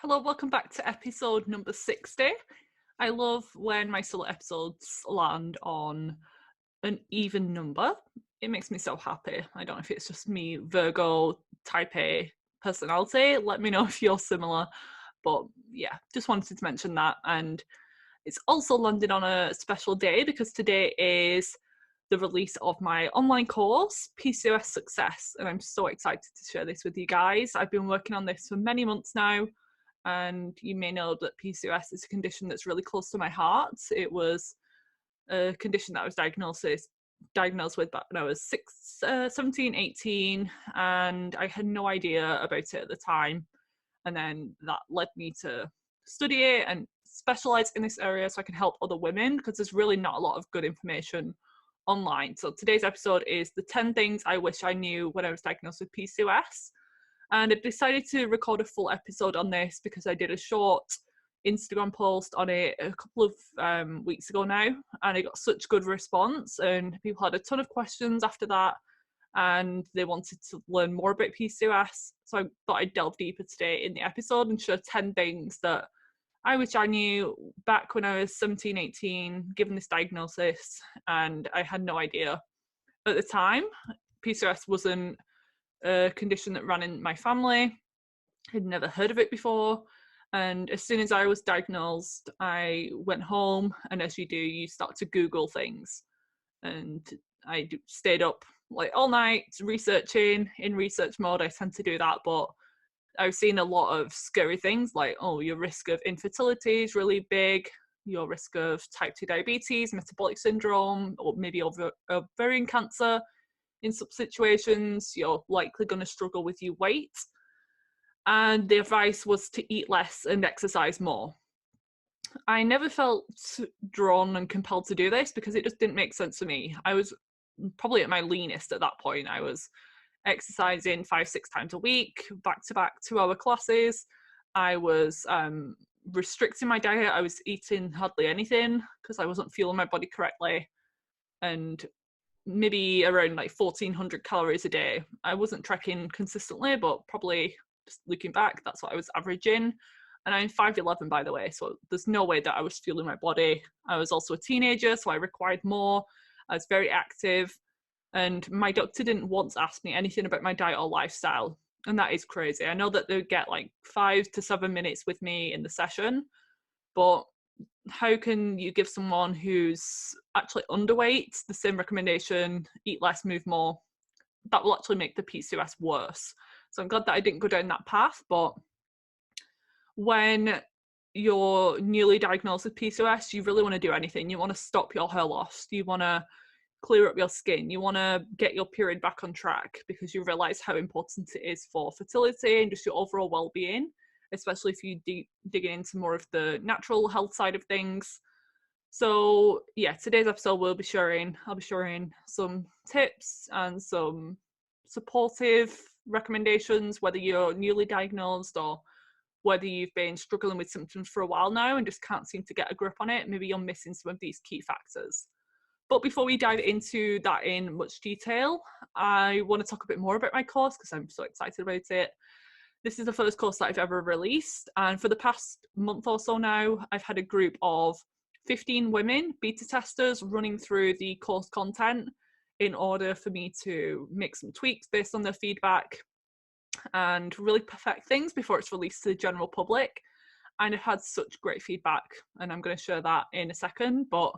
Hello, welcome back to episode number 60. I love when my solo episodes land on an even number. It makes me so happy. I don't know if it's just me, Virgo, type A personality. Let me know if you're similar. But yeah, just wanted to mention that. And it's also landed on a special day because today is the release of my online course, PCOS Success. And I'm so excited to share this with you guys. I've been working on this for many months now. And you may know that PCOS is a condition that's really close to my heart. It was a condition that I was diagnosed with back when I was 17, 18, and I had no idea about it at the time. And then that led me to study it and specialize in this area so I can help other women, because there's really not a lot of good information online. So today's episode is the 10 things I wish I knew when I was diagnosed with PCOS. And I decided to record a full episode on this because I did a short Instagram post on it a couple of weeks ago now, and I got such good response, and people had a ton of questions after that, and they wanted to learn more about PCOS. So I thought I'd delve deeper today in the episode and share 10 things that I wish I knew back when I was 17, 18, given this diagnosis, and I had no idea at the time. PCOS wasn't a condition that ran in my family. I'd never heard of it before. And as soon as I was diagnosed, I went home, and as you do, you start to Google things. And I stayed up like all night researching. In research mode, I tend to do that, but I've seen a lot of scary things like, oh, your risk of infertility is really big, your risk of type 2 diabetes, metabolic syndrome, or maybe ovarian cancer. In some situations, you're likely going to struggle with your weight. And the advice was to eat less and exercise more. I never felt drawn and compelled to do this because it just didn't make sense for me. I was probably at my leanest at that point. I was exercising 5-6 times a week, back-to-back 2-hour classes. I was restricting my diet. I was eating hardly anything because I wasn't fueling my body correctly. And maybe around like 1,400 calories a day. I wasn't tracking consistently, but probably just looking back, that's what I was averaging. And I'm 5'11", by the way, so there's no way that I was fueling my body. I was also a teenager, so I required more. I was very active, and my doctor didn't once ask me anything about my diet or lifestyle. And that is crazy. I know that they would get like 5 to 7 minutes with me in the session, but how can you give someone who's actually underweight the same recommendation, eat less, move more? That will actually make the PCOS worse. So I'm glad that I didn't go down that path. But when you're newly diagnosed with PCOS, you really want to do anything. You want to stop your hair loss. You want to clear up your skin. You want to get your period back on track because you realize how important it is for fertility and just your overall well-being, especially if you digging into more of the natural health side of things. So yeah, today's episode I'll be sharing some tips and some supportive recommendations, whether you're newly diagnosed or whether you've been struggling with symptoms for a while now and just can't seem to get a grip on it. Maybe you're missing some of these key factors. But before we dive into that in much detail, I want to talk a bit more about my course because I'm so excited about it. This is the first course that I've ever released, and for the past month or so now, I've had a group of 15 women, beta testers, running through the course content in order for me to make some tweaks based on their feedback and really perfect things before it's released to the general public. And I've had such great feedback, and I'm going to share that in a second. But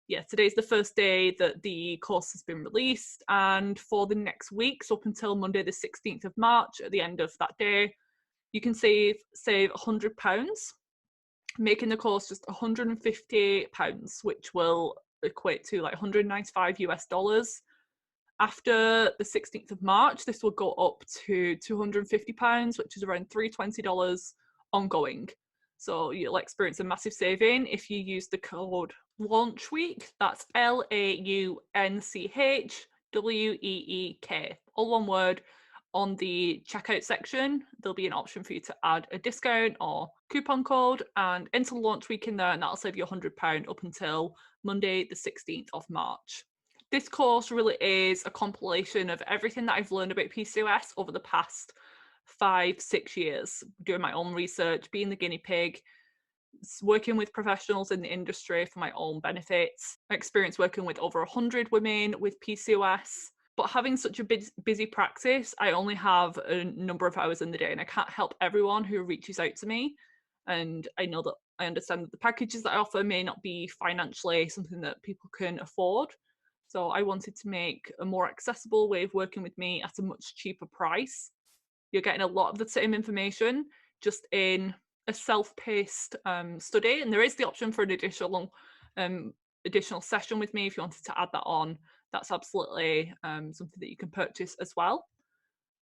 yeah, today's the first day that the course has been released, and for the next weeks up until Monday the 16th of March, at the end of that day, you can save £100, making the course just £150, which will equate to like 195 US dollars. After the 16th of March, this will go up to £250, which is around $320 ongoing. So you'll experience a massive saving if you use the code Launch Week. That's LAUNCHWEEK, all one word. On the checkout section, there'll be an option for you to add a discount or coupon code and enter Launch Week in there, and that'll save you £100 up until Monday the 16th of March. This course really is a compilation of everything that I've learned about PCOS over the past 5, 6 years doing my own research, being the guinea pig, working with professionals in the industry for my own benefits. I experienced working with over 100 women with PCOS. But having such a busy practice, I only have a number of hours in the day, and I can't help everyone who reaches out to me. And I know that I understand that the packages that I offer may not be financially something that people can afford. So I wanted to make a more accessible way of working with me at a much cheaper price. You're getting a lot of the same information, just in a self-paced study, and there is the option for an additional session with me if you wanted to add that on. That's absolutely something that you can purchase as well.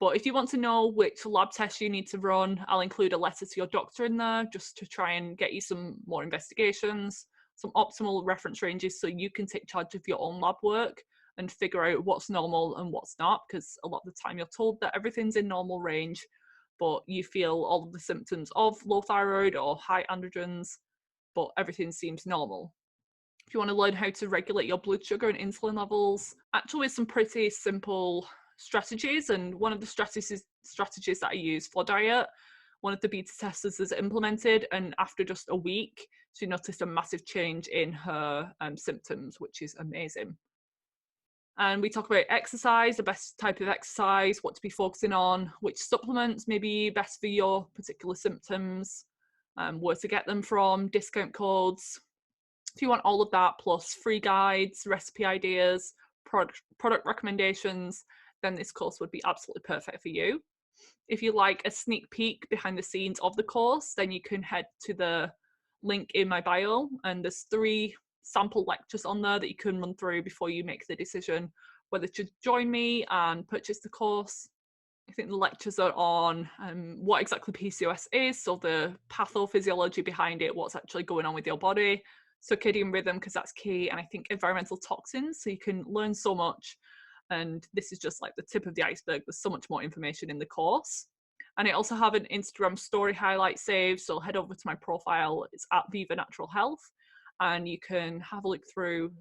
But if you want to know which lab tests you need to run, I'll include a letter to your doctor in there just to try and get you some more investigations, some optimal reference ranges so you can take charge of your own lab work and figure out what's normal and what's not, because a lot of the time you're told that everything's in normal range, but you feel all of the symptoms of low thyroid or high androgens, but everything seems normal. If you want to learn how to regulate your blood sugar and insulin levels, actually with some pretty simple strategies, and one of the strategies that I use for diet, one of the beta testers has implemented, and after just a week, she noticed a massive change in her symptoms, which is amazing. And we talk about exercise, the best type of exercise, what to be focusing on, which supplements may be best for your particular symptoms, where to get them from, discount codes. If you want all of that, plus free guides, recipe ideas, product recommendations, then this course would be absolutely perfect for you. If you like a sneak peek behind the scenes of the course, then you can head to the link in my bio, and there's 3 sample lectures on there that you can run through before you make the decision whether to join me and purchase the course. I think the lectures are on what exactly PCOS is, so the pathophysiology behind it, what's actually going on with your body, circadian rhythm, because that's key, and I think environmental toxins, so you can learn so much. And this is just like the tip of the iceberg. There's so much more information in the course. And I also have an Instagram story highlight saved, so head over to my profile. It's at Viva Natural Health, and you can have a look through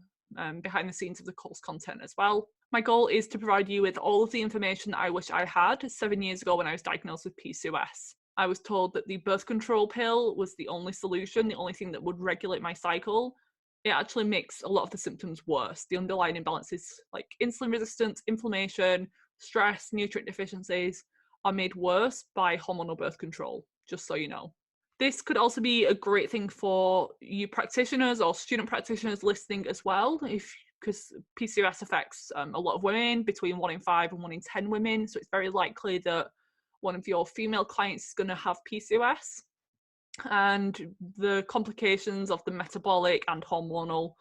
behind the scenes of the course content as well. My goal is to provide you with all of the information that I wish I had 7 years ago when I was diagnosed with PCOS. I was told that the birth control pill was the only solution, the only thing that would regulate my cycle. It actually makes a lot of the symptoms worse. The underlying imbalances like insulin resistance, inflammation, stress, nutrient deficiencies are made worse by hormonal birth control, just so you know. This could also be a great thing for you practitioners or student practitioners listening as well, because PCOS affects a lot of women, between 1 in 5 and 1 in 10 women. So it's very likely that one of your female clients is going to have PCOS. And the complications of the metabolic and hormonal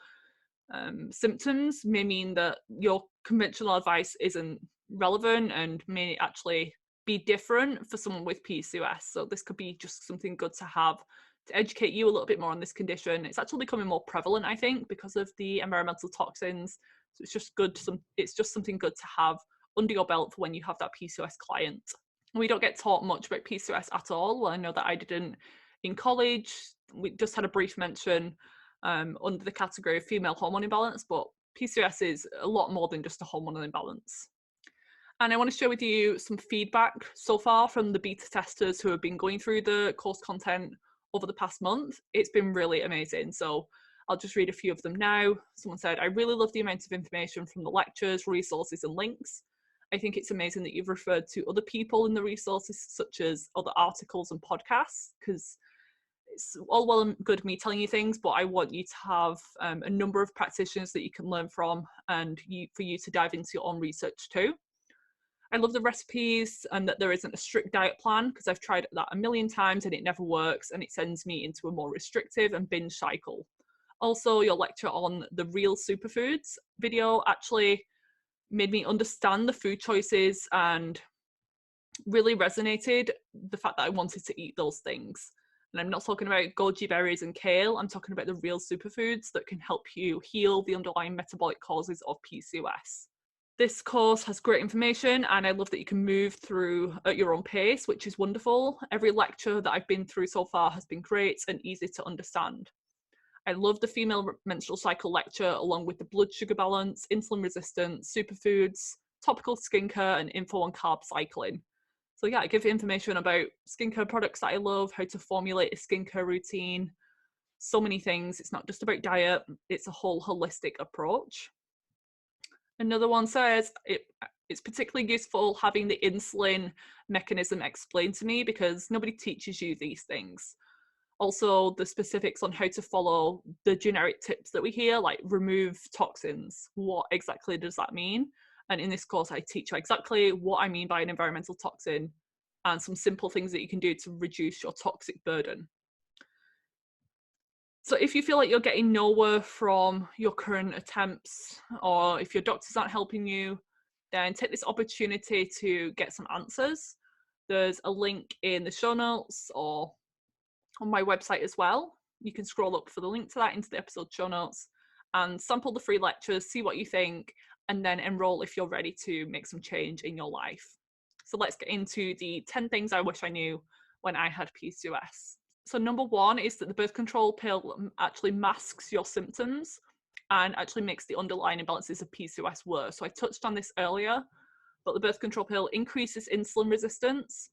symptoms may mean that your conventional advice isn't relevant and may actually be different for someone with PCOS. So this could be just something good to have to educate you a little bit more on this condition. It's actually becoming more prevalent, I think, because of the environmental toxins. So it's just good. It's just something good to have under your belt for when you have that PCOS client. We don't get taught much about PCOS at all. Well, I know that I didn't in college. We just had a brief mention under the category of female hormone imbalance, but PCOS is a lot more than just a hormonal imbalance. And I want to share with you some feedback so far from the beta testers who have been going through the course content over the past month. It's been really amazing. So I'll just read a few of them now. Someone said, I really love the amount of information from the lectures, resources, and links. I think it's amazing that you've referred to other people in the resources, such as other articles and podcasts, because it's all well and good me telling you things, but I want you to have a number of practitioners that you can learn from, and for you to dive into your own research too. I love the recipes and that there isn't a strict diet plan, because I've tried that a million times and it never works, and it sends me into a more restrictive and binge cycle. Also, your lecture on the real superfoods video actually made me understand the food choices and really resonated the fact that I wanted to eat those things. And I'm not talking about goji berries and kale, I'm talking about the real superfoods that can help you heal the underlying metabolic causes of PCOS. This course has great information, and I love that you can move through at your own pace, which is wonderful. Every lecture that I've been through so far has been great and easy to understand. I love the female menstrual cycle lecture, along with the blood sugar balance, insulin resistance, superfoods, topical skincare, and info on carb cycling. So yeah, I give information about skincare products that I love, how to formulate a skincare routine, so many things. It's not just about diet, it's a whole holistic approach. Another one says it's particularly useful having the insulin mechanism explained to me because nobody teaches you these things. Also, the specifics on how to follow the generic tips that we hear, like remove toxins. What exactly does that mean? And in this course, I teach you exactly what I mean by an environmental toxin and some simple things that you can do to reduce your toxic burden. So if you feel like you're getting nowhere from your current attempts, or if your doctors aren't helping you, then take this opportunity to get some answers. There's a link in the show notes or on my website as well. You can scroll up for the link to that into the episode show notes and sample the free lectures, see what you think, and then enroll if you're ready to make some change in your life. So let's get into the 10 things I wish I knew when I had PCOS. So number one is that the birth control pill actually masks your symptoms and actually makes the underlying imbalances of PCOS worse. So I touched on this earlier, but the birth control pill increases insulin resistance,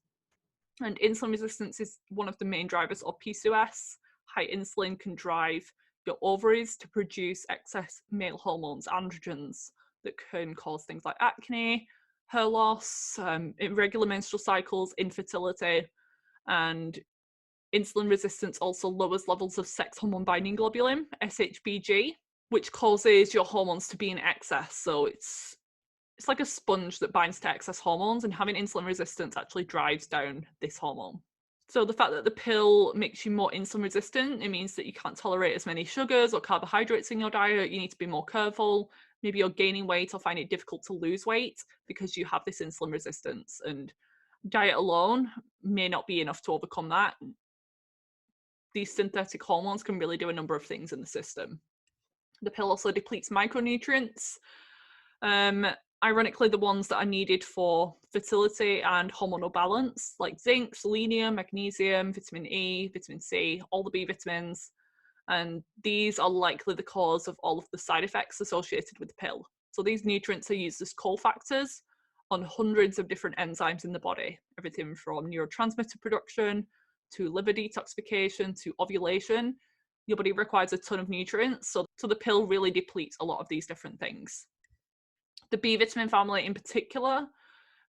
and insulin resistance is one of the main drivers of PCOS. High insulin can drive your ovaries to produce excess male hormones, androgens, that can cause things like acne, hair loss, irregular menstrual cycles, infertility, and insulin resistance also lowers levels of sex hormone binding globulin, SHBG, which causes your hormones to be in excess. So it's like a sponge that binds to excess hormones, and having insulin resistance actually drives down this hormone. So the fact that the pill makes you more insulin resistant, it means that you can't tolerate as many sugars or carbohydrates in your diet. You need to be more careful. Maybe you're gaining weight or find it difficult to lose weight because you have this insulin resistance, and diet alone may not be enough to overcome that. These synthetic hormones can really do a number of things in the system. The pill also depletes micronutrients. Ironically, the ones that are needed for fertility and hormonal balance, like zinc, selenium, magnesium, vitamin E, vitamin C, all the B vitamins. And these are likely the cause of all of the side effects associated with the pill. So these nutrients are used as cofactors on hundreds of different enzymes in the body, everything from neurotransmitter production to liver detoxification to ovulation. Your body requires a ton of nutrients, so the pill really depletes a lot of these different things. The B vitamin family in particular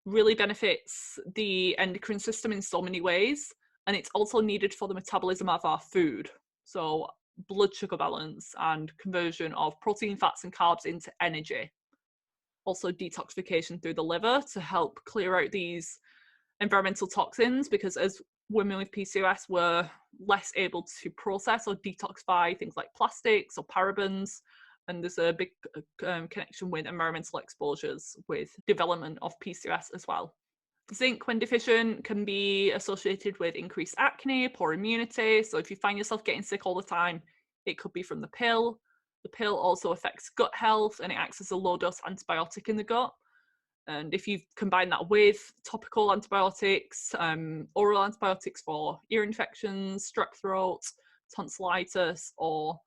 really benefits the endocrine system in so many ways, and it's also needed for the metabolism of our food. So blood sugar balance and conversion of protein, fats, and carbs into energy. Also detoxification through the liver to help clear out these environmental toxins, because as women with PCOS, we're less able to process or detoxify things like plastics or parabens. And there's a big connection with environmental exposures with development of PCOS as well. Zinc, when deficient, can be associated with increased acne, poor immunity. So if you find yourself getting sick all the time, it could be from the pill. The pill also affects gut health, and it acts as a low-dose antibiotic in the gut. And if you combine that with topical antibiotics, oral antibiotics for ear infections, strep throat, tonsillitis, or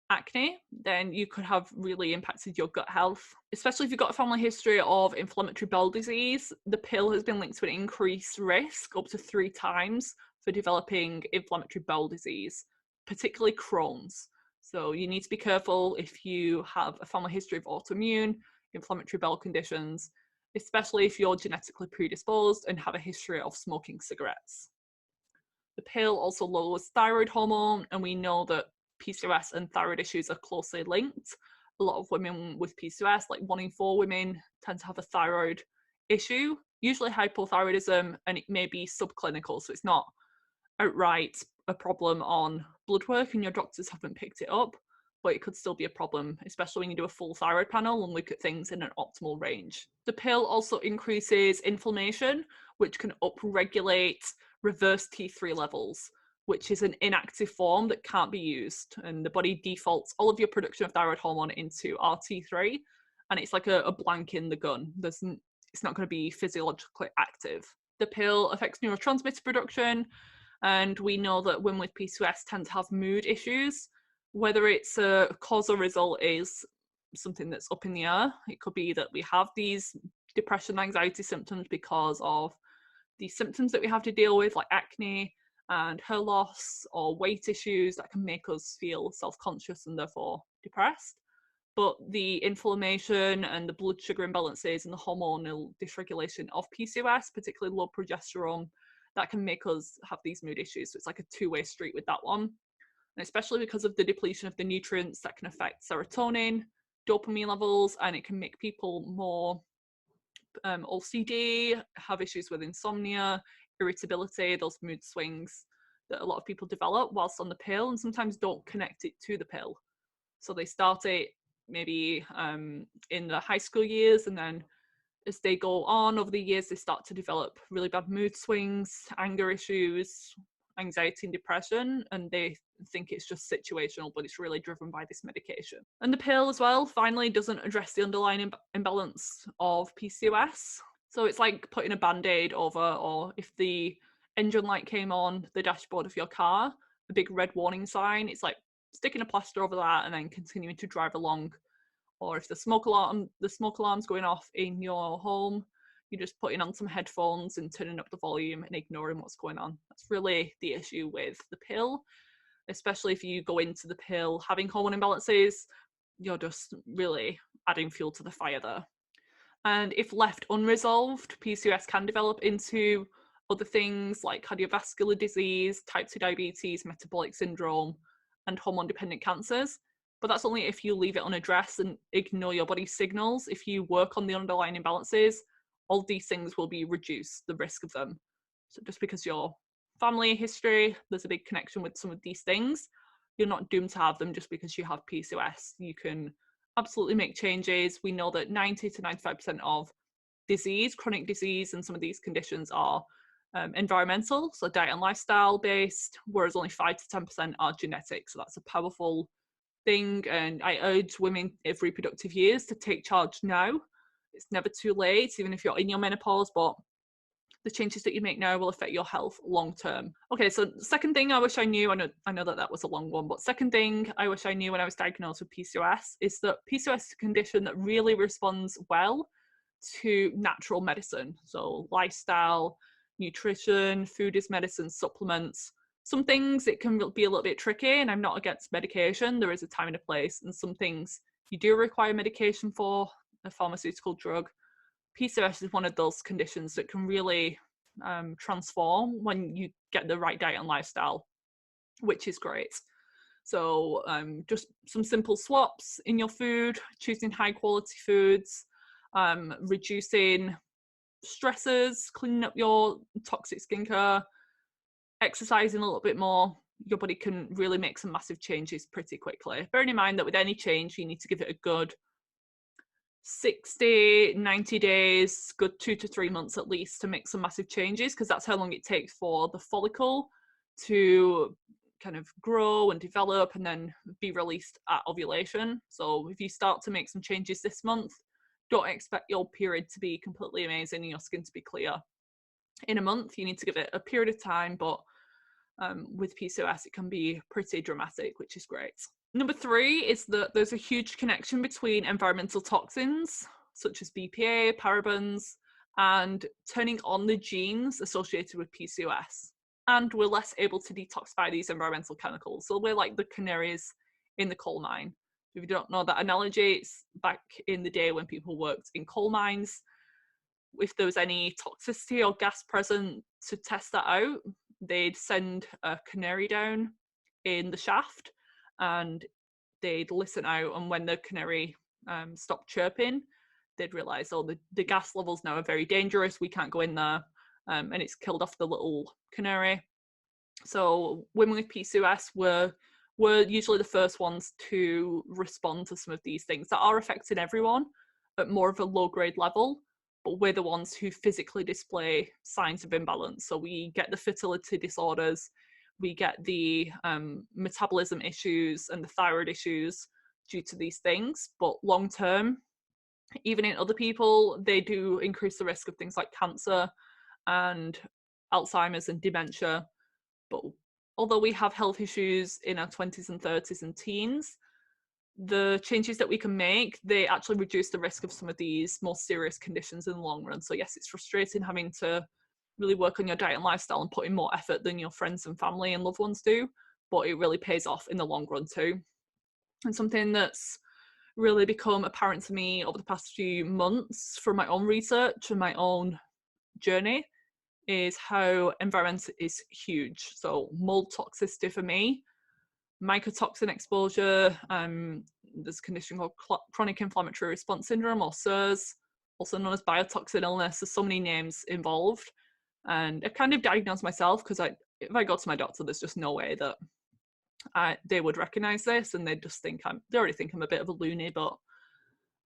acne, then you could have really impacted your gut health. Especially if you've got a family history of inflammatory bowel disease, the pill has been linked to an increased risk up to 3 times for developing inflammatory bowel disease, particularly Crohn's. So you need to be careful if you have a family history of autoimmune, inflammatory bowel conditions, especially if you're genetically predisposed and have a history of smoking cigarettes. The pill also lowers thyroid hormone, and we know that PCOS and thyroid issues are closely linked. A lot of women with PCOS, like 1 in 4 women, tend to have a thyroid issue, usually hypothyroidism, and it may be subclinical, so it's not outright a problem on blood work and your doctors haven't picked it up, but it could still be a problem, especially when you do a full thyroid panel and look at things in an optimal range. The pill also increases inflammation, which can upregulate reverse T3 levels, which is an inactive form that can't be used. And the body defaults all of your production of thyroid hormone into RT3, and it's like a blank in the gun. It's not going to be physiologically active. The pill affects neurotransmitter production, and we know that women with PCOS tend to have mood issues. Whether it's a cause or result is something that's up in the air. It could be that we have these depression, anxiety symptoms because of the symptoms that we have to deal with, like acne and hair loss or weight issues that can make us feel self-conscious and therefore depressed. But the inflammation and the blood sugar imbalances and the hormonal dysregulation of PCOS, particularly low progesterone, that can make us have these mood issues. So it's like a two-way street with that one. And especially because of the depletion of the nutrients, that can affect serotonin, dopamine levels, and it can make people more OCD, have issues with insomnia, irritability, those mood swings that a lot of people develop whilst on the pill, and sometimes don't connect it to the pill. So they start it maybe in the high school years, and then as they go on over the years, they start to develop really bad mood swings, anger issues, anxiety and depression, and they think it's just situational, but it's really driven by this medication. And the pill as well, finally, doesn't address the underlying imbalance of PCOS. So it's like putting a band-aid over, or if the engine light came on the dashboard of your car, a big red warning sign, it's like sticking a plaster over that and then continuing to drive along. Or if the smoke alarm's going off in your home, you're just putting on some headphones and turning up the volume and ignoring what's going on. That's really the issue with the pill, especially if you go into the pill having hormone imbalances, you're just really adding fuel to the fire there. And if left unresolved, PCOS can develop into other things like cardiovascular disease, type 2 diabetes, metabolic syndrome, and hormone-dependent cancers. But that's only if you leave it unaddressed and ignore your body's signals. If you work on the underlying imbalances, all these things will be reduced, the risk of them. So just because your family history, there's a big connection with some of these things, you're not doomed to have them just because you have PCOS. You can absolutely make changes. We know that 90 to 95% of disease, chronic disease, and some of these conditions are environmental, so diet and lifestyle based, whereas only 5 to 10% are genetic. So that's a powerful thing, and I urge women of reproductive years to take charge now. It's never too late, even if you're in your menopause, but the changes that you make now will affect your health long term. Okay, so second thing I wish I knew, I know that was a long one, but second thing I wish I knew when I was diagnosed with PCOS is that PCOS is a condition that really responds well to natural medicine. So lifestyle, nutrition, food is medicine, supplements. Some things it can be a little bit tricky, and I'm not against medication. There is a time and a place, and some things you do require medication for, a pharmaceutical drug. PCOS is one of those conditions that can really transform when you get the right diet and lifestyle, which is great. So just some simple swaps in your food, choosing high quality foods, reducing stressors, cleaning up your toxic skincare, exercising a little bit more, your body can really make some massive changes pretty quickly. Bearing in mind that with any change, you need to give it a good 60, 90 days, good 2 to 3 months at least to make some massive changes, because that's how long it takes for the follicle to kind of grow and develop and then be released at ovulation. So if you start to make some changes this month, don't expect your period to be completely amazing and your skin to be clear in a month. You need to give it a period of time, but with PCOS it can be pretty dramatic, which is great. Number 3 is that there's a huge connection between environmental toxins such as BPA, parabens, and turning on the genes associated with PCOS. And we're less able to detoxify these environmental chemicals. So we're like the canaries in the coal mine. If you don't know that analogy, it's back in the day when people worked in coal mines. If there was any toxicity or gas present, to test that out, they'd send a canary down in the shaft and they'd listen out, and when the canary stopped chirping, they'd realise, oh, the gas levels now are very dangerous, we can't go in there, and it's killed off the little canary. So women with PCOS were usually the first ones to respond to some of these things that are affecting everyone at more of a low grade level, but we're the ones who physically display signs of imbalance. So we get the fertility disorders, we get the metabolism issues and the thyroid issues due to these things. But long term, even in other people, they do increase the risk of things like cancer and Alzheimer's and dementia. But although we have health issues in our 20s and 30s and teens, the changes that we can make, they actually reduce the risk of some of these more serious conditions in the long run. So yes, it's frustrating having to really work on your diet and lifestyle and put in more effort than your friends and family and loved ones do, but it really pays off in the long run too. And something that's really become apparent to me over the past few months from my own research and my own journey is how environment is huge. So mold toxicity for me, mycotoxin exposure, there's a condition called chronic inflammatory response syndrome, or CIRS, also known as biotoxin illness. There's so many names involved, and I kind of diagnosed myself because if I go to my doctor, there's just no way that they would recognize this, and they already think I'm a bit of a loony, but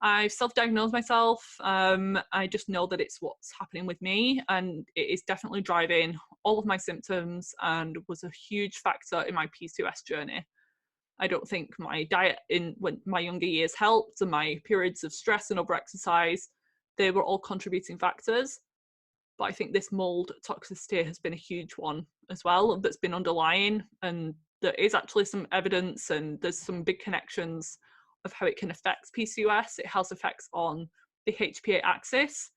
I've self-diagnosed myself. I just know that it's what's happening with me, and it is definitely driving all of my symptoms and was a huge factor in my PCOS journey. I don't think my diet when my younger years helped, and my periods of stress and overexercise, they were all contributing factors. But I think this mold toxicity has been a huge one as well that's been underlying, and there is actually some evidence and there's some big connections of how it can affect PCOS. It has effects on the HPA axis,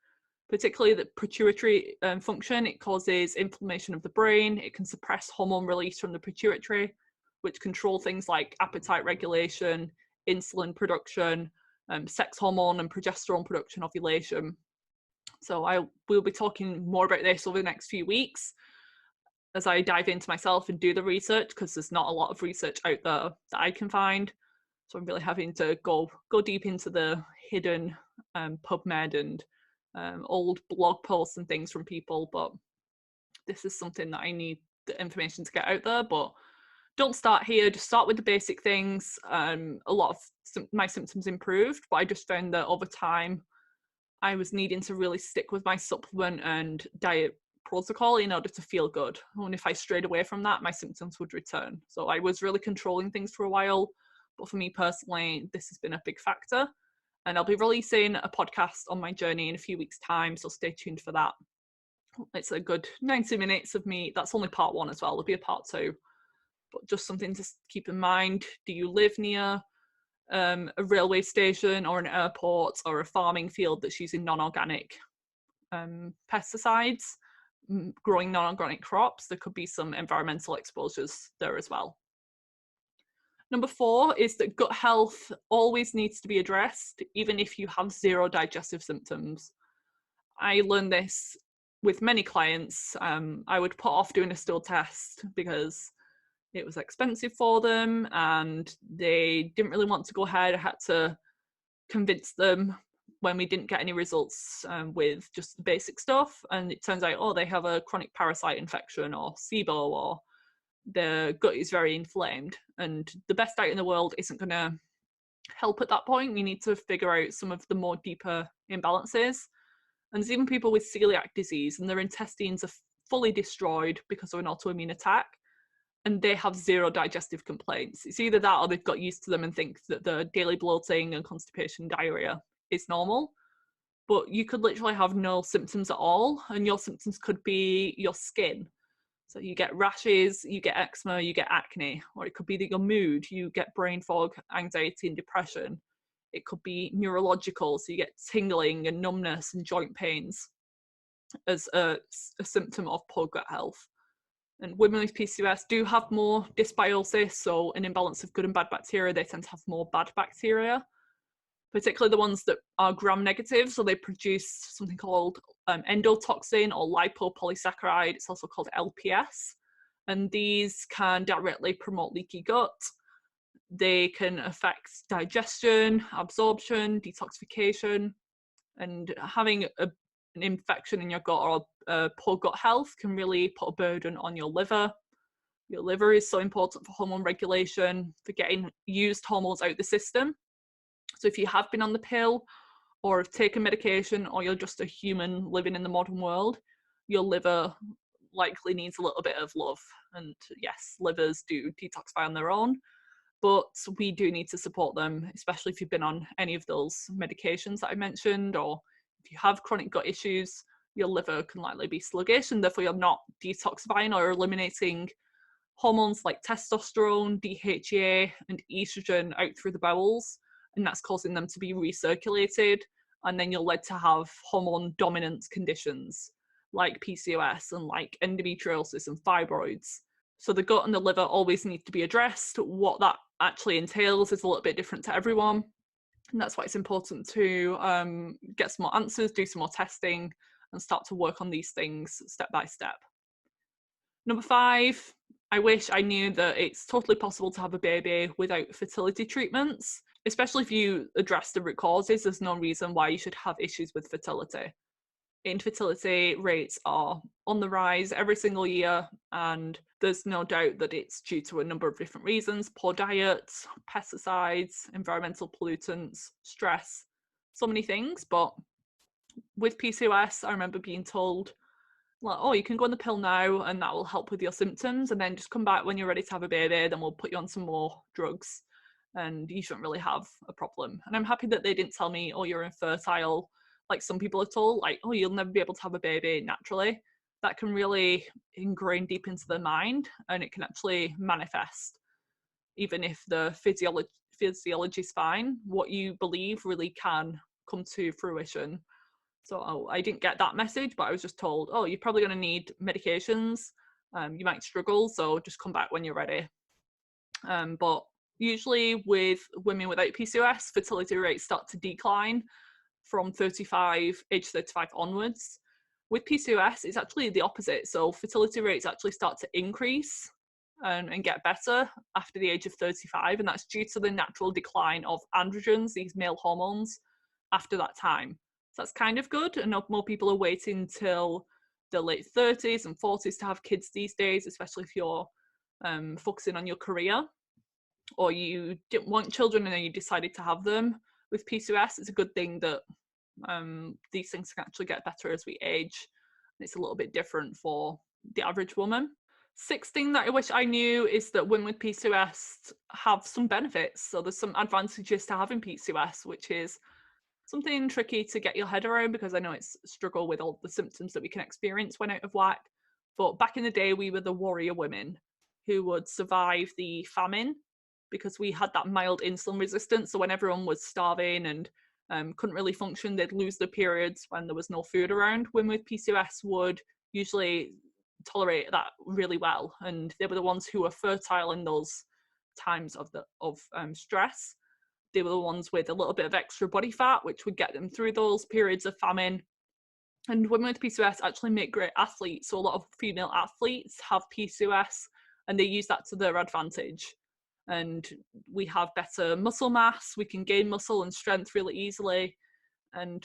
particularly the pituitary function. It causes inflammation of the brain. It can suppress hormone release from the pituitary, which control things like appetite regulation, insulin production, sex hormone and progesterone production, ovulation. So I will be talking more about this over the next few weeks as I dive into myself and do the research, because there's not a lot of research out there that I can find. So I'm really having to go deep into the hidden PubMed and old blog posts and things from people. But this is something that I need the information to get out there. But don't start here, just start with the basic things. A lot of my symptoms improved, but I just found that over time I was needing to really stick with my supplement and diet protocol in order to feel good. And if I strayed away from that, my symptoms would return. So I was really controlling things for a while. But for me personally, this has been a big factor. And I'll be releasing a podcast on my journey in a few weeks' time, so stay tuned for that. It's a good 90 minutes of me. That's only part one as well. There'll be a part two. But just something to keep in mind. Do you live near a railway station or an airport or a farming field that's using non-organic pesticides, growing non-organic crops? There could be some environmental exposures there as well. Number 4 is that gut health always needs to be addressed, even if you have zero digestive symptoms. I learned this with many clients. I would put off doing a stool test because it was expensive for them and they didn't really want to go ahead. I had to convince them when we didn't get any results with just the basic stuff. And it turns out, they have a chronic parasite infection or SIBO, or their gut is very inflamed. And the best diet in the world isn't going to help at that point. We need to figure out some of the more deeper imbalances. And there's even people with celiac disease and their intestines are fully destroyed because of an autoimmune attack, and they have zero digestive complaints. It's either that or they've got used to them and think that the daily bloating and constipation, diarrhea is normal. But you could literally have no symptoms at all, and your symptoms could be your skin. So you get rashes, you get eczema, you get acne, or it could be that your mood, you get brain fog, anxiety and depression. It could be neurological, so you get tingling and numbness and joint pains as a symptom of poor gut health. And women with PCOS do have more dysbiosis, so an imbalance of good and bad bacteria. They tend to have more bad bacteria, particularly the ones that are gram-negative. So they produce something called endotoxin or lipopolysaccharide. It's also called LPS. And these can directly promote leaky gut. They can affect digestion, absorption, detoxification, and having an infection in your gut or poor gut health can really put a burden on your liver. Your liver is so important for hormone regulation, for getting used hormones out the system. So if you have been on the pill or have taken medication, or you're just a human living in the modern world, your liver likely needs a little bit of love. And yes, livers do detoxify on their own, but we do need to support them, especially if you've been on any of those medications that I mentioned, or if you have chronic gut issues, your liver can likely be sluggish, and therefore you're not detoxifying or eliminating hormones like testosterone, DHEA, and estrogen out through the bowels, and that's causing them to be recirculated, and then you're led to have hormone dominance conditions, like PCOS and like endometriosis and fibroids. So the gut and the liver always need to be addressed. What that actually entails is a little bit different to everyone. And that's why it's important to get some more answers, do some more testing, and start to work on these things step by step. Number 5, I wish I knew that it's totally possible to have a baby without fertility treatments, especially if you address the root causes. There's no reason why you should have issues with fertility. Infertility rates are on the rise every single year, and there's no doubt that it's due to a number of different reasons: poor diet, pesticides, environmental pollutants, stress, so many things. But with PCOS, I remember being told, like, oh, you can go on the pill now and that will help with your symptoms, and then just come back when you're ready to have a baby, then we'll put you on some more drugs and you shouldn't really have a problem. And I'm happy that they didn't tell me, oh, you're infertile, like some people are told, like, oh, you'll never be able to have a baby naturally. That can really ingrain deep into their mind, and it can actually manifest. Even if the physiology is fine, what you believe really can come to fruition. So I didn't get that message, but I was just told, oh, you're probably going to need medications. You might struggle, so just come back when you're ready. But usually with women without PCOS, fertility rates start to decline from age 35 onwards. With PCOS, it's actually the opposite. So fertility rates actually start to increase and get better after the age of 35. And that's due to the natural decline of androgens, these male hormones, after that time. So that's kind of good. And more people are waiting till the late 30s and 40s to have kids these days, especially if you're focusing on your career, or you didn't want children and then you decided to have them. With PCOS, it's a good thing that these things can actually get better as we age. It's a little bit different for the average woman. 6th thing that I wish I knew is that women with PCOS have some benefits. So there's some advantages to having PCOS, which is something tricky to get your head around, because I know it's a struggle with all the symptoms that we can experience when out of whack. But back in the day, we were the warrior women who would survive the famine because we had that mild insulin resistance. So when everyone was starving and couldn't really function, they'd lose their periods when there was no food around. Women with PCOS would usually tolerate that really well, and they were the ones who were fertile in those times of stress. They were the ones with a little bit of extra body fat, which would get them through those periods of famine. And women with PCOS actually make great athletes. So a lot of female athletes have PCOS and they use that to their advantage. And we have better muscle mass, we can gain muscle and strength really easily. And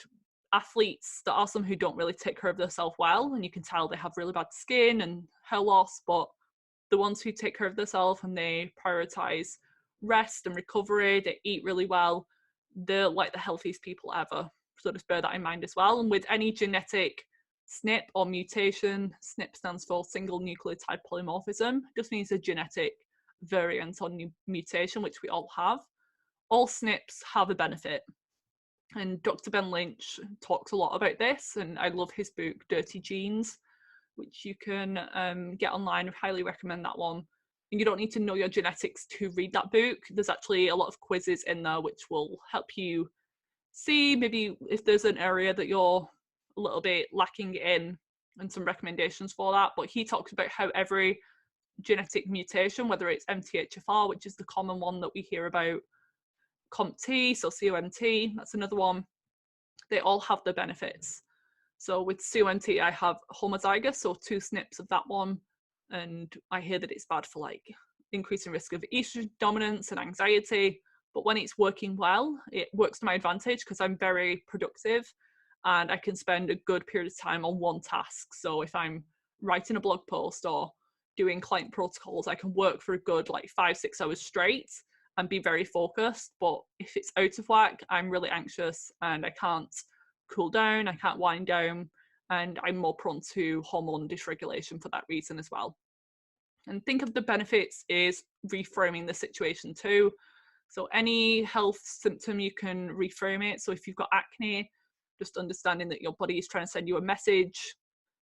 athletes, there are some who don't really take care of themselves well, and you can tell they have really bad skin and hair loss, but the ones who take care of themselves and they prioritize rest and recovery, they eat really well, they're like the healthiest people ever. So just bear that in mind as well. And with any genetic SNP or mutation, SNP stands for single nucleotide polymorphism, just means a genetic variant or mutation, which we all have. All SNPs have a benefit. And Dr. Ben Lynch talks a lot about this, and I love his book, Dirty Genes, which you can get online. I highly recommend that one. And you don't need to know your genetics to read that book. There's actually a lot of quizzes in there which will help you see maybe if there's an area that you're a little bit lacking in, and some recommendations for that. But he talks about how every genetic mutation, whether it's MTHFR, which is the common one that we hear about, COMT, so COMT, that's another one, they all have their benefits. So with COMT, I have homozygous, so 2 SNPs of that one, and I hear that it's bad for like increasing risk of estrogen dominance and anxiety. But when it's working well, it works to my advantage because I'm very productive and I can spend a good period of time on one task. So if I'm writing a blog post or doing client protocols, I can work for a good like 5-6 hours straight and be very focused. But if it's out of whack, I'm really anxious and I can't cool down, I can't wind down, and I'm more prone to hormone dysregulation for that reason as well. And think of the benefits is reframing the situation too. So any health symptom, you can reframe it. So if you've got acne, just understanding that your body is trying to send you a message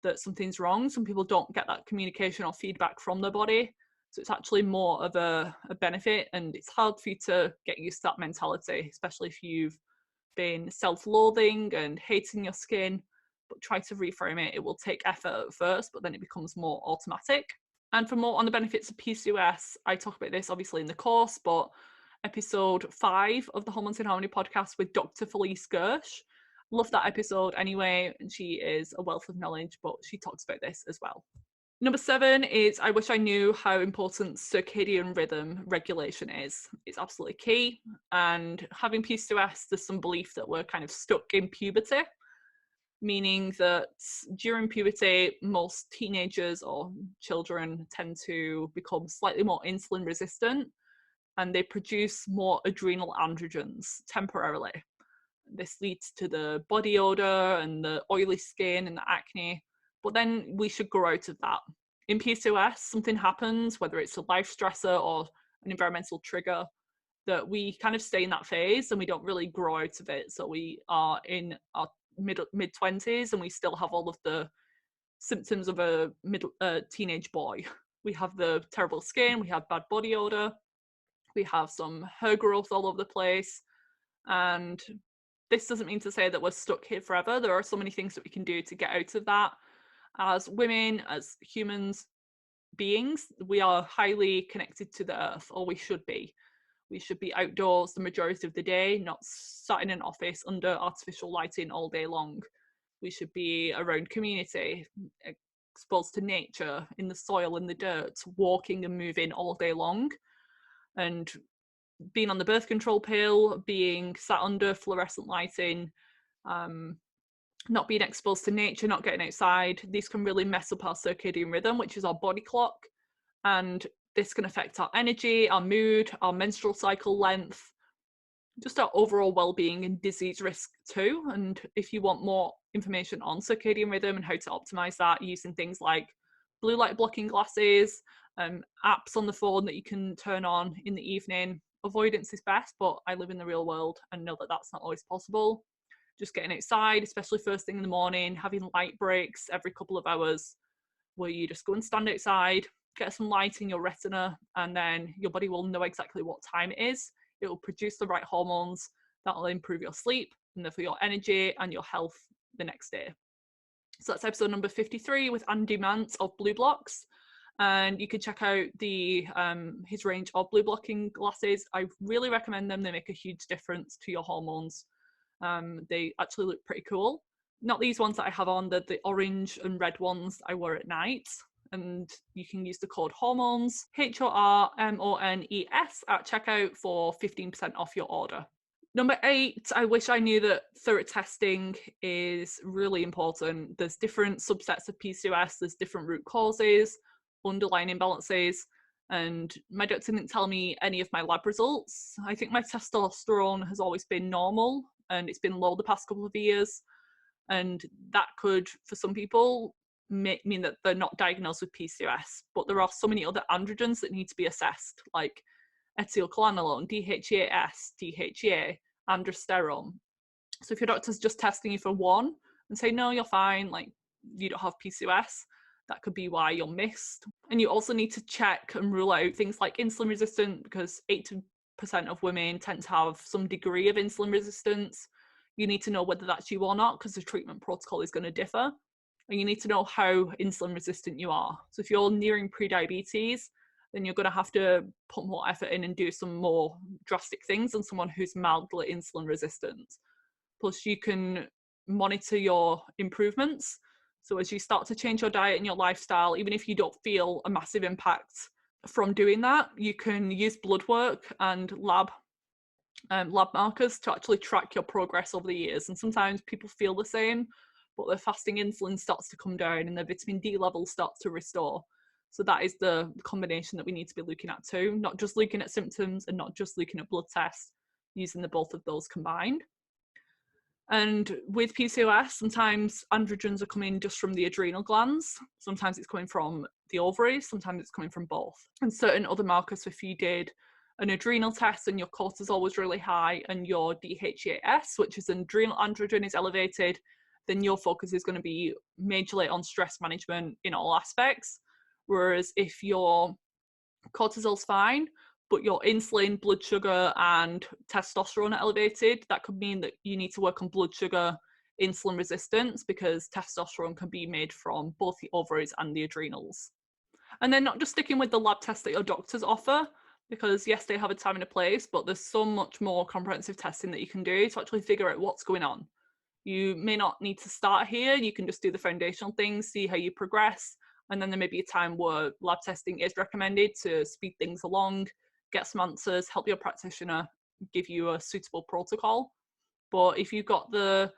that something's wrong. Some people don't get that communication or feedback from their body. So it's actually more of a benefit, and it's hard for you to get used to that mentality, especially if you've been self-loathing and hating your skin. but try to reframe it. It will take effort at first, but then it becomes more automatic. And for more on the benefits of PCOS, I talk about this obviously in the course, but episode 5 of the Hormones in Harmony podcast with Dr. Felice Gersh. Love that episode anyway, and she is a wealth of knowledge, but she talks about this as well. Number 7 is I wish I knew how important circadian rhythm regulation is. It's absolutely key. And having PCOS, there's some belief that we're kind of stuck in puberty, meaning that during puberty, most teenagers or children tend to become slightly more insulin resistant, and they produce more adrenal androgens temporarily. This leads to the body odor and the oily skin and the acne, but then we should grow out of that. In PCOS, something happens, whether it's a life stressor or an environmental trigger, that we kind of stay in that phase and we don't really grow out of it. So we are in our mid-20s and we still have all of the symptoms of a teenage boy. We have the terrible skin, we have bad body odor, we have some hair growth all over the place, and this doesn't mean to say that we're stuck here forever. There are so many things that we can do to get out of that. As women, as humans beings, we are highly connected to the earth, or we should be. We should be outdoors the majority of the day, not sat in an office under artificial lighting all day long. We should be around community, exposed to nature, in the soil, in the dirt, walking and moving all day long. And being on the birth control pill, being sat under fluorescent lighting, not being exposed to nature, not getting outside, these can really mess up our circadian rhythm, which is our body clock. And this can affect our energy, our mood, our menstrual cycle length, just our overall well-being and disease risk too. And if you want more information on circadian rhythm and how to optimize that using things like blue light blocking glasses, apps on the phone that you can turn on in the evening, avoidance is best, but I live in the real world and know that that's not always possible. Just getting outside, especially first thing in the morning, having light breaks every couple of hours where you just go and stand outside, get some light in your retina, and then your body will know exactly what time it is. It will produce the right hormones that will improve your sleep and therefore your energy and your health the next day. So that's episode number 53 with Andy Mance of Blue Blocks. And you can check out his range of blue blocking glasses. I really recommend them. They make a huge difference to your hormones. They actually look pretty cool. Not these ones that I have on, the orange and red ones I wear at night. And you can use the code HORMONES, HORMONES, at checkout for 15% off your order. Number 8, I wish I knew that thorough testing is really important. There's different subsets of PCOS, there's different root causes, underlying imbalances, and my doctor didn't tell me any of my lab results. I think my testosterone has always been normal and it's been low the past couple of years, and that could, for some people, mean that they're not diagnosed with PCOS, but there are so many other androgens that need to be assessed, like ethylcolanolone, DHEAS, DHEA, androsterone. So if your doctor's just testing you for one and say, no, you're fine, like you don't have PCOS, that could be why you're missed. And you also need to check and rule out things like insulin resistant, because 80% of women tend to have some degree of insulin resistance. You need to know whether that's you or not, because the treatment protocol is going to differ. And you need to know how insulin resistant you are. So if you're nearing pre-diabetes, then you're going to have to put more effort in and do some more drastic things than someone who's mildly insulin resistant. Plus, you can monitor your improvements. So as you start to change your diet and your lifestyle, even if you don't feel a massive impact from doing that, you can use blood work and lab markers to actually track your progress over the years. And sometimes people feel the same, but their fasting insulin starts to come down and their vitamin D levels start to restore. So that is the combination that we need to be looking at too, not just looking at symptoms and not just looking at blood tests, using the both of those combined. And with PCOS, sometimes androgens are coming just from the adrenal glands. Sometimes it's coming from the ovaries, sometimes it's coming from both. And certain other markers, if you did an adrenal test and your cortisol was really high and your DHEAS, which is an adrenal androgen, is elevated, then your focus is going to be majorly on stress management in all aspects. Whereas if your cortisol's fine, but your insulin, blood sugar, and testosterone are elevated, that could mean that you need to work on blood sugar insulin resistance, because testosterone can be made from both the ovaries and the adrenals. And then not just sticking with the lab tests that your doctors offer, because yes, they have a time and a place, but there's so much more comprehensive testing that you can do to actually figure out what's going on. You may not need to start here. You can just do the foundational things, see how you progress. And then there may be a time where lab testing is recommended to speed things along, get some answers, help your practitioner give you a suitable protocol. But if you've got the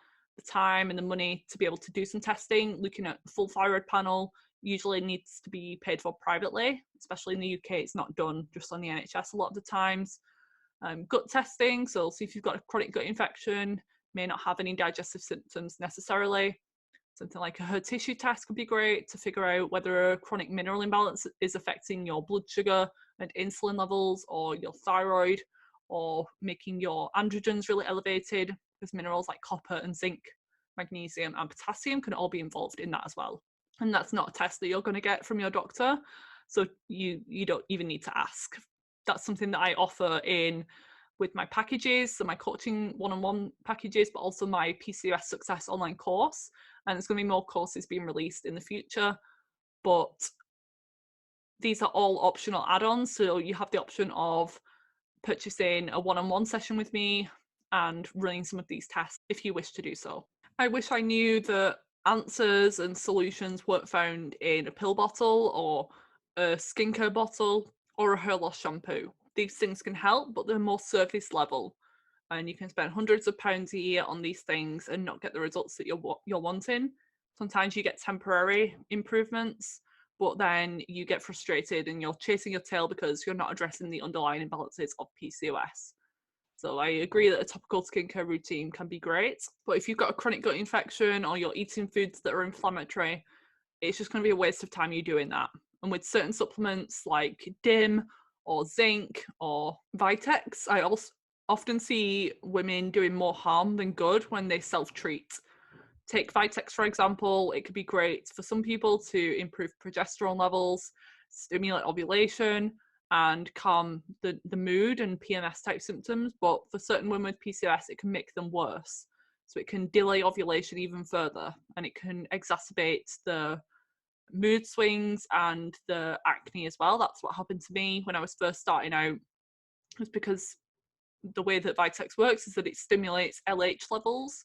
time and the money to be able to do some testing, looking at full thyroid panel usually needs to be paid for privately, especially in the UK. It's not done just on the NHS a lot of the times. Gut testing, so see if you've got a chronic gut infection, may not have any digestive symptoms necessarily. Something like a hair tissue test could be great to figure out whether a chronic mineral imbalance is affecting your blood sugar and insulin levels, or your thyroid, or making your androgens really elevated, because minerals like copper and zinc, magnesium and potassium can all be involved in that as well. And that's not a test that you're going to get from your doctor, so you don't even need to ask. That's something that I offer in with my packages, so my coaching one-on-one packages, but also my PCOS Success online course. And there's going to be more courses being released in the future, but these are all optional add-ons. So you have the option of purchasing a one-on-one session with me and running some of these tests if you wish to do so. I wish I knew that answers and solutions weren't found in a pill bottle or a skincare bottle or a hair loss shampoo. These things can help, but they're more surface level, and you can spend hundreds of pounds a year on these things and not get the results that you're wanting. Sometimes you get temporary improvements, but then you get frustrated and you're chasing your tail because you're not addressing the underlying imbalances of PCOS. So I agree that a topical skincare routine can be great, but if you've got a chronic gut infection or you're eating foods that are inflammatory, it's just going to be a waste of time you doing that. And with certain supplements like DIM or zinc or Vitex, I also often see women doing more harm than good when they self-treat. Take Vitex, for example. It could be great for some people to improve progesterone levels, stimulate ovulation, and calm the mood and PMS type symptoms. But for certain women with PCOS, it can make them worse. So it can delay ovulation even further, and it can exacerbate the mood swings and the acne as well. That's what happened to me when I was first starting out. It was because the way that Vitex works is that it stimulates LH levels.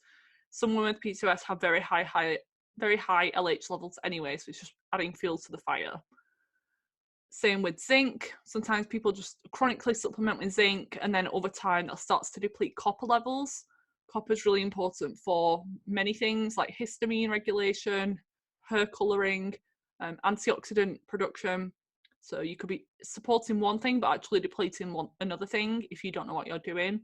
Some women with PCOS have very high LH levels anyway, so it's just adding fuel to the fire. Same with zinc. Sometimes people just chronically supplement with zinc, and then over time that starts to deplete copper levels. Copper is really important for many things like histamine regulation, hair colouring, antioxidant production. So you could be supporting one thing but actually depleting another thing if you don't know what you're doing.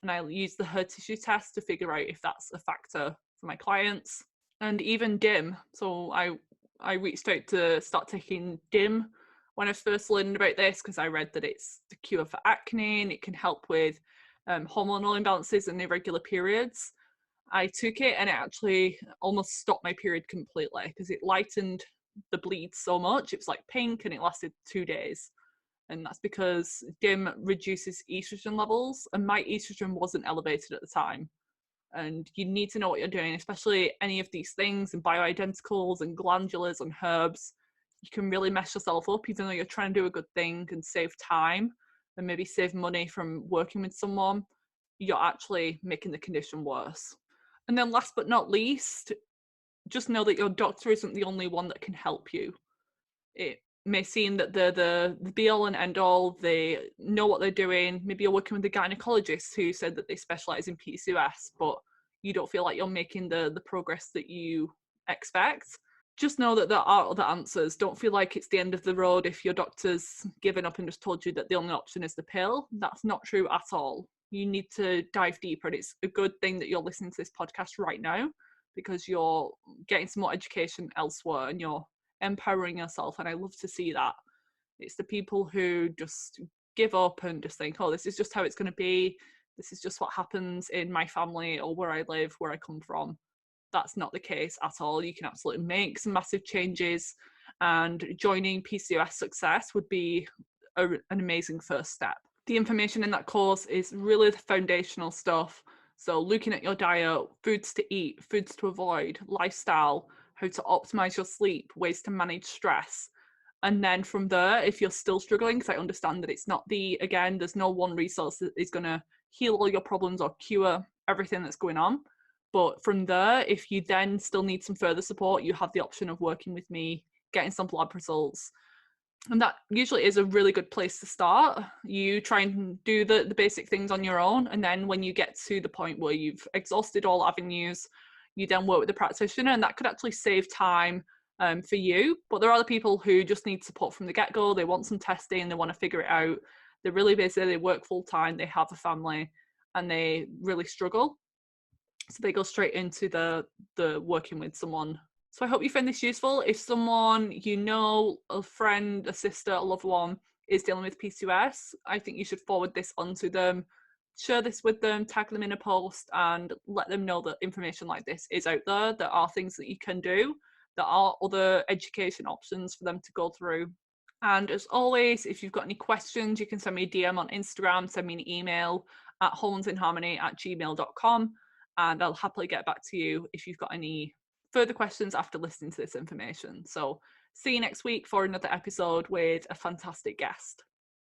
And I use the hair tissue test to figure out if that's a factor for my clients. And even DIM. So I reached out to start taking DIM when I first learned about this, because I read that it's the cure for acne and it can help with hormonal imbalances and irregular periods. I took it and it actually almost stopped my period completely because it lightened the bleed so much. It was like pink and it lasted 2 days. And that's because DIM reduces estrogen levels, and my estrogen wasn't elevated at the time. And you need to know what you're doing, especially any of these things and bioidenticals and glandulars and herbs. You can really mess yourself up, even though you're trying to do a good thing and save time and maybe save money from working with someone. You're actually making the condition worse. And then last but not least, just know that your doctor isn't the only one that can help you. It may seem that they're the be all and end all, they know what they're doing. Maybe you're working with a gynecologist who said that they specialize in PCOS, but you don't feel like you're making the progress that you expect. Just know that there are other answers. Don't feel like it's the end of the road if your doctor's given up and just told you that the only option is the pill. That's not true at all. You need to dive deeper, and it's a good thing that you're listening to this podcast right now, because you're getting some more education elsewhere and you're empowering yourself, and I love to see that. It's the people who just give up and just think, oh, this is just how it's going to be, this is just what happens in my family or where I live, where I come from. That's not the case at all. You can absolutely make some massive changes, and joining PCOS Success would be an amazing first step. The information in that course is really the foundational stuff, So looking at your diet, foods to eat, foods to avoid, lifestyle, how to optimize your sleep, ways to manage stress. And then from there, if you're still struggling, because I understand that it's not again, there's no one resource that is going to heal all your problems or cure everything that's going on. But from there, if you then still need some further support, you have the option of working with me, getting some lab results. And that usually is a really good place to start. You try and do the basic things on your own. And then when you get to the point where you've exhausted all avenues, you then work with the practitioner, and that could actually save time for you. But there are other people who just need support from the get-go. They want some testing, they want to figure it out. They're really busy, they work full-time, they have a family, and they really struggle. So they go straight into the working with someone. So I hope you find this useful. If someone you know, a friend, a sister, a loved one, is dealing with PCOS, I think you should forward this onto them, share this with them, tag them in a post, and let them know that information like this is out there. There are things that you can do. There are other education options for them to go through. And as always, if you've got any questions, you can send me a DM on Instagram, send me an email at hormonesinharmony@gmail.com, and I'll happily get back to you if you've got any further questions after listening to this information. So see you next week for another episode with a fantastic guest.